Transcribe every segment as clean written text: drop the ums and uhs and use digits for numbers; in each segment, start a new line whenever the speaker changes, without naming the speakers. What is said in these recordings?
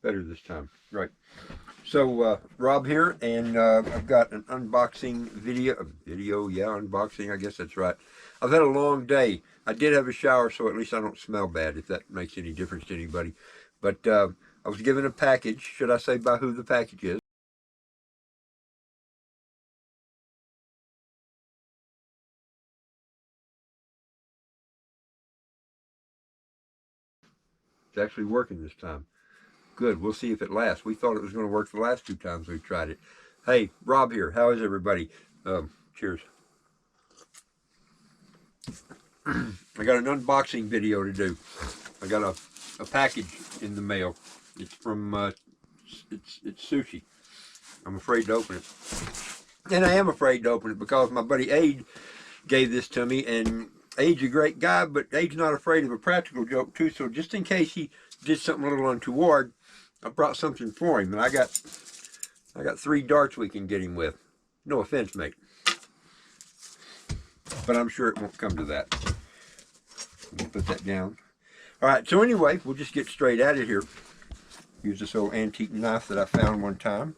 Better this time. Right. So, Rob here, and I've got an unboxing video, yeah, unboxing, I guess that's right. I've had a long day. I did have a shower, so at least I don't smell bad, if that makes any difference to anybody. But I was given a package. Should I say by who the package is? It's actually working this time. Good. We'll see if it lasts. We thought it was going to work the last two times we tried it. Hey, Rob here. How is everybody? Cheers. I got an unboxing video to do. I got a package in the mail. It's from it's sushi. I'm afraid to open it, and I am afraid to open it because my buddy Ade gave this to me, and Ade's a great guy, but Ade's not afraid of a practical joke too. So just in case he did something a little untoward, I brought something for him, and I got 3 darts we can get him with. No offense, mate, but I'm sure it won't come to that. Let me put that down. All right, so anyway, we'll just get straight at it here. Use this old antique knife that I found one time.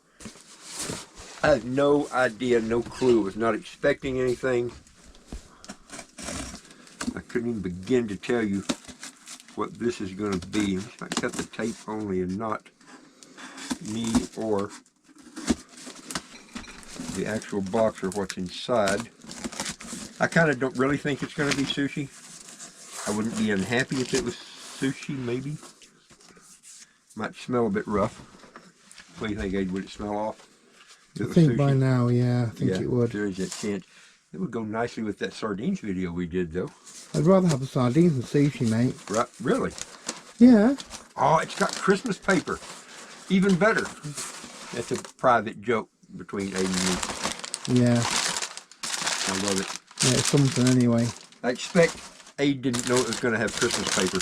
I had no idea, no clue. Was not expecting anything. I couldn't even begin to tell you what this is going to be. I cut the tape only and not me or the actual box or what's inside. I kind of don't really think it's going to be sushi. I wouldn't be unhappy if it was sushi, maybe. Might smell a bit rough. What do you think, Ade? Would it smell off?
I think by now, yeah, I think it would.
There is that chance. It would go nicely with that sardines video we did, though.
I'd rather have the sardines than sushi, mate.
Right? Really?
Yeah.
Oh, it's got Christmas paper. Even better. That's a private joke between Ade and me.
Yeah.
I love it.
Yeah, it's something anyway.
I expect Ade didn't know it was going to have Christmas paper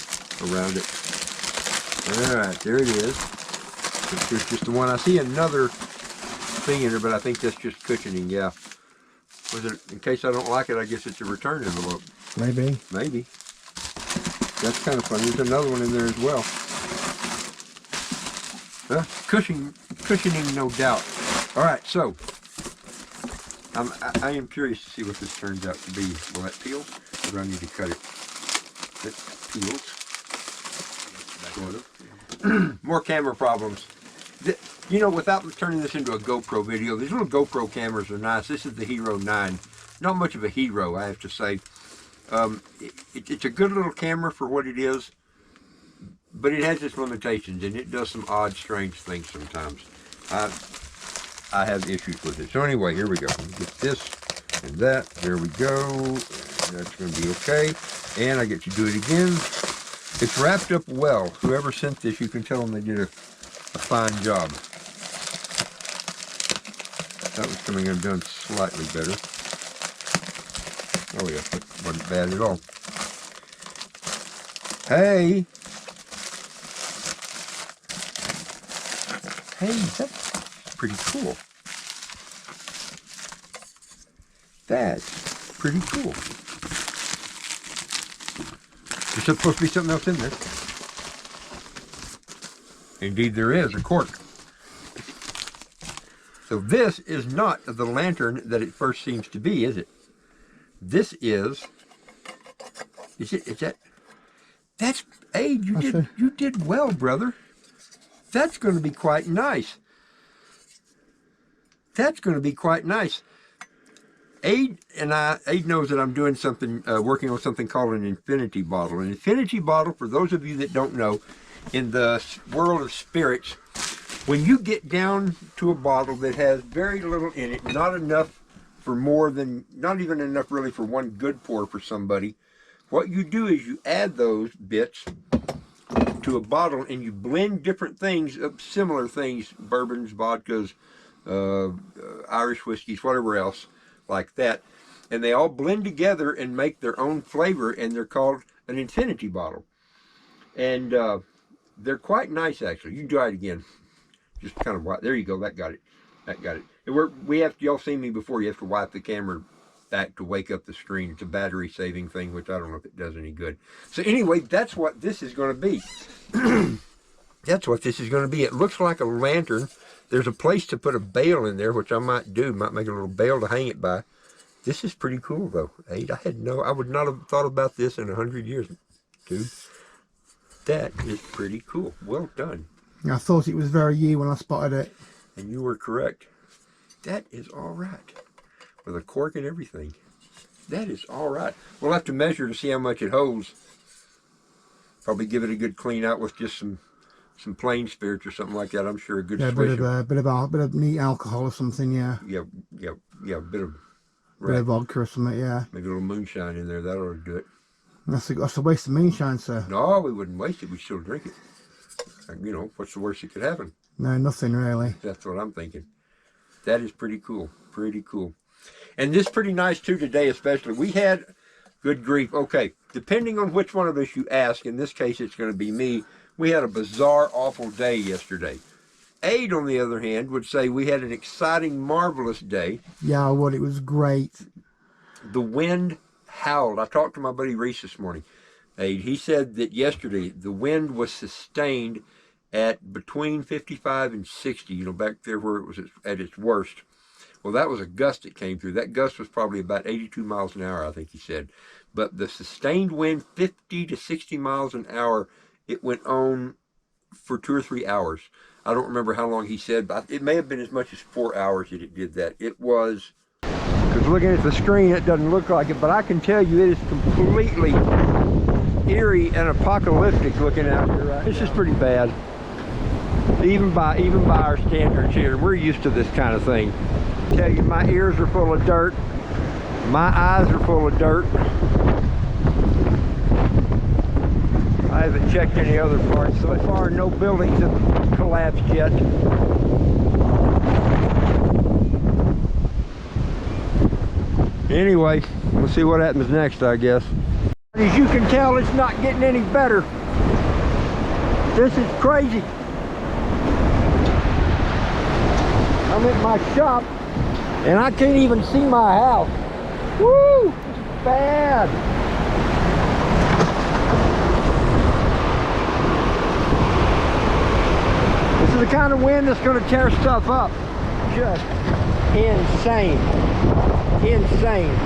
around it. Alright, there it is. There's just the one. I see another thing in there, but I think that's just cushioning, yeah. Was it, in case I don't like it, I guess it's a return envelope.
Maybe.
Maybe. That's kind of funny. There's another one in there as well. Cushioning, no doubt. Alright, so I am curious to see what this turns out to be. Will that peel? Or do I need to cut it? It peels. Sort of. More camera problems. You know, without turning this into a GoPro video, these little GoPro cameras are nice. This is the Hero 9. Not much of a hero, I have to say. It's a good little camera for what it is, but it has its limitations, and it does some odd, strange things sometimes. I have issues with it. So anyway, here we go. Get this and that. There we go. That's going to be okay. And I get to do it again. It's wrapped up well. Whoever sent this, you can tell them they did a fine job. That was coming undone slightly better. Oh yeah, that wasn't bad at all. Hey! Hey, that's pretty cool. That's pretty cool. There's supposed to be something else in there. Indeed there is, a cork. So this is not the lantern that it first seems to be, is it? This is that, that's, Ade, you did well, brother. That's going to be quite nice. That's going to be quite nice. Ade knows that I'm doing something, working on something called an infinity bottle. An infinity bottle, for those of you that don't know, in the world of spirits, when you get down to a bottle that has very little in it, not enough for more than, not even enough really for one good pour for somebody, what you do is you add those bits to a bottle and you blend different things, similar things, bourbons, vodkas, Irish whiskeys, whatever else like that, and they all blend together and make their own flavor, and they're called an infinity bottle. And they're quite nice, actually. You can try it again. Just kind of wipe. There you go. That got it. That got it. We have to, y'all seen me before. You have to wipe the camera back to wake up the screen. It's a battery saving thing, which I don't know if it does any good. So anyway, that's what this is going to be. That's what this is going to be. It looks like a lantern. There's a place to put a bale in there, which I might do. Might make a little bale to hang it by. This is pretty cool, though, Aid. I would not have thought about this in 100 years, dude. That is pretty cool. Well done.
I thought it was very you when I spotted it.
And you were correct. That is all right. With a cork and everything. That is all right. We'll have to measure to see how much it holds. Probably give it a good clean out with just some plain spirits or something like that. I'm sure a good
Yeah, bit of neat alcohol or something. Yeah.
Yeah, a bit of.
Bit of vodka or something. Yeah.
Maybe a little moonshine in there. That ought to do it.
That's a waste of moonshine, sir.
No, we wouldn't waste it. We'd still drink it. You know, what's the worst that could happen?
No, nothing really.
That's what I'm thinking. That is pretty cool. Pretty cool. And this pretty nice too today, especially. We had, good grief. Okay, depending on which one of us you ask, in this case it's going to be me, we had a bizarre, awful day yesterday. Aid, on the other hand, would say we had an exciting, marvelous day.
Yeah, well, it was great.
The wind howled. I talked to my buddy Reese this morning. He said that yesterday the wind was sustained at between 55 and 60, you know, back there where it was at its worst. Well, that was a gust that came through. That gust was probably about 82 miles an hour, I think he said. But the sustained wind, 50 to 60 miles an hour, it went on for 2 or 3 hours. I don't remember how long he said, but it may have been as much as 4 hours that it did that. It was, because looking at the screen, it doesn't look like it, but I can tell you it is completely eerie and apocalyptic looking out here right now. This is pretty bad. Even by our standards here, we're used to this kind of thing. I tell you, my ears are full of dirt. My eyes are full of dirt. I haven't checked any other parts so far. No buildings have collapsed yet. Anyway, we'll see what happens next, I guess. As you can tell, it's not getting any better. This is crazy. I'm at my shop and I can't even see my house. Woo! It's bad. This is the kind of wind that's going to tear stuff up. Just insane. Insane.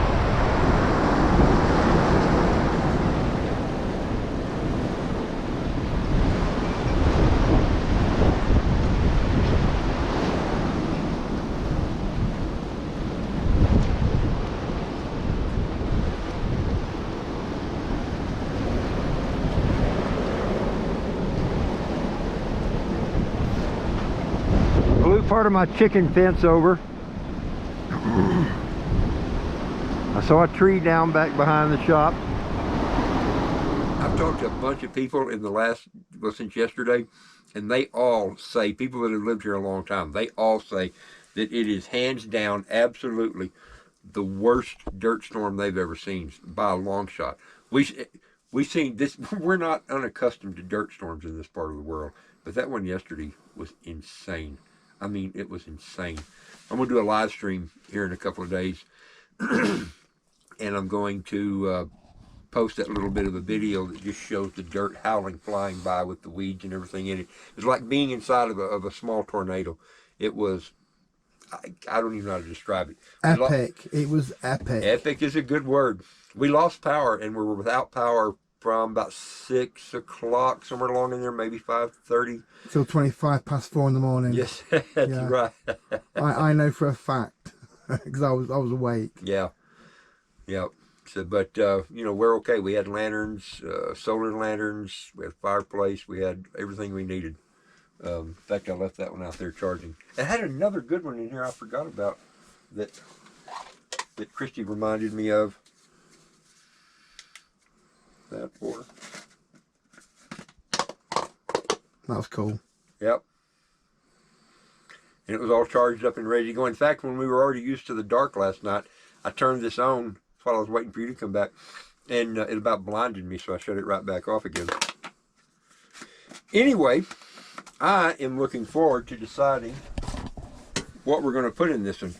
Blew part of my chicken fence over. I saw a tree down back behind the shop. I've talked to a bunch of people in the last, well, since yesterday, and they all say, people that have lived here a long time, they all say that it is hands down, absolutely the worst dirt storm they've ever seen by a long shot. We've seen this, we're not unaccustomed to dirt storms in this part of the world, but that one yesterday was insane. I mean, it was insane. I'm going to do a live stream here in a couple of days. And I'm going to post that little bit of a video that just shows the dirt howling, flying by with the weeds and everything in it. It's like being inside of a small tornado. It was, I don't even know how to describe it.
Epic. It was epic.
Epic is a good word. We lost power and we were without power from about 6 o'clock, somewhere along in there, maybe 5:30.
Till 25 past 4 in the morning.
Yes, that's
Yeah.
right.
I know for a fact because I was awake.
Yeah. Yeah. So, but, you know, we're okay. We had lanterns, solar lanterns, we had a fireplace, we had everything we needed. In fact, I left that one out there charging. I had another good one in here I forgot about that Christy reminded me of. That for.
That was cool.
Yep. And it was all charged up and ready to go. In fact, when we were already used to the dark last night, I turned this on while I was waiting for you to come back, and it about blinded me, so I shut it right back off again. Anyway, I am looking forward to deciding what we're going to put in this one.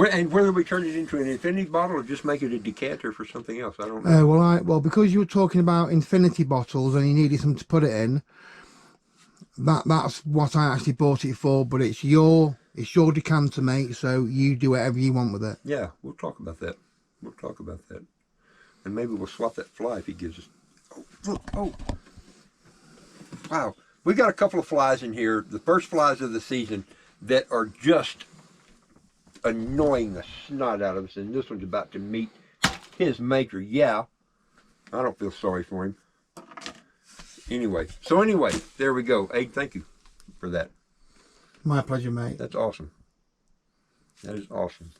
And whether we turn it into an infinity bottle or just make it a decanter for something else, I don't know.
Well, because you were talking about infinity bottles and you needed something to put it in, that's what I actually bought it for. But it's your decanter, mate. So you do whatever you want with it.
Yeah, we'll talk about that. We'll talk about that. And maybe we'll swap that fly if he gives us. Oh, look, oh. Wow. We got a couple of flies in here, the first flies of the season, that are just annoying the snot out of us. And this one's about to meet his maker. Yeah. I don't feel sorry for him. Anyway, there we go. Aid, thank you for that.
My pleasure, mate.
That's awesome. That is awesome.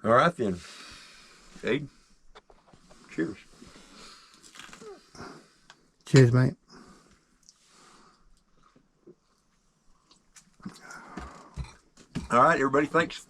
All right then. Aid, cheers.
Cheers, mate.
All right, everybody, thanks.